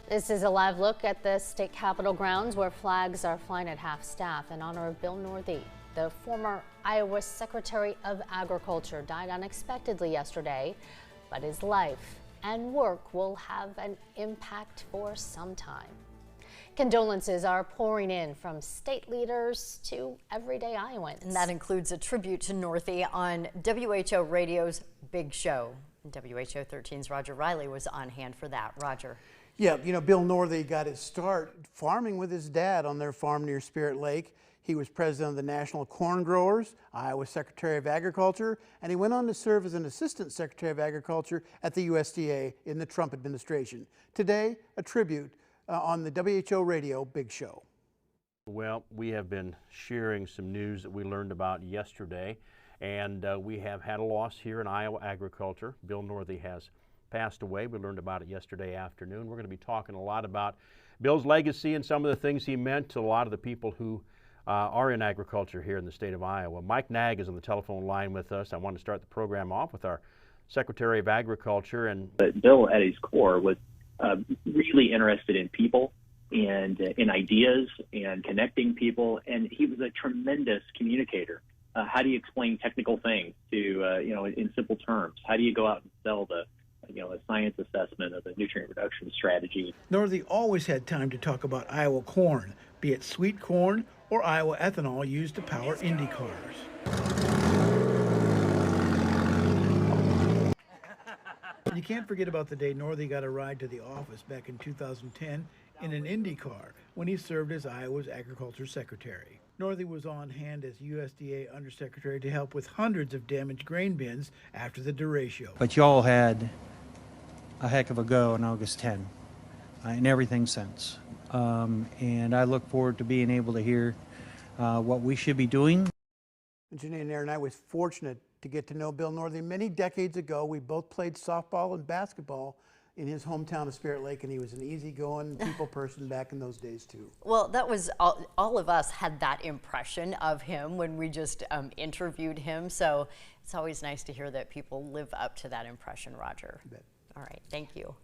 This is a live look at the state capitol grounds where flags are flying at half-staff in honor of Bill Northey. The former Iowa Secretary of Agriculture died unexpectedly yesterday, but his life and work will have an impact for some time. Condolences are pouring in from state leaders to everyday Iowans. And that includes a tribute to Northey on WHO Radio's Big Show. WHO 13's Roger Riley was on hand for that. Roger. Yeah, you know, Bill Northey got his start farming with his dad on their farm near Spirit Lake. He was president of the National Corn Growers, Iowa Secretary of Agriculture, and he went on to serve as an assistant secretary of agriculture at the USDA in the Trump administration. Today, a tribute on the WHO Radio Big Show. Well, we have been sharing some news that we learned about yesterday, and we have had a loss here in Iowa agriculture. Bill Northey has passed away. We learned about it yesterday afternoon. We're going to be talking a lot about Bill's legacy and some of the things he meant to a lot of the people who are in agriculture here in the state of Iowa. Mike Nag is on the telephone line with us. I want to start the program off with our Secretary of Agriculture. But Bill, at his core, was really interested in people and in ideas and connecting people, and he was a tremendous communicator. How do you explain technical things to in simple terms? How do you go out and sell a science assessment of a nutrient reduction strategy? Northey always had time to talk about Iowa corn, be it sweet corn or Iowa ethanol used to power Indy cars. You can't forget about the day Northey got a ride to the office back in 2010 in an Indy car when he served as Iowa's agriculture secretary. Northey was on hand as USDA undersecretary to help with hundreds of damaged grain bins after the derecho. But y'all had a heck of a go on August 10 and everything since. And I look forward to being able to hear what we should be doing. Janine and Aaron, I was fortunate to get to know Bill Northey many decades ago. We both played softball and basketball in his hometown of Spirit Lake, and he was an easygoing people person back in those days too. Well, that was all of us had that impression of him when we just interviewed him. So it's always nice to hear that people live up to that impression, Roger. You bet. All right, thank you.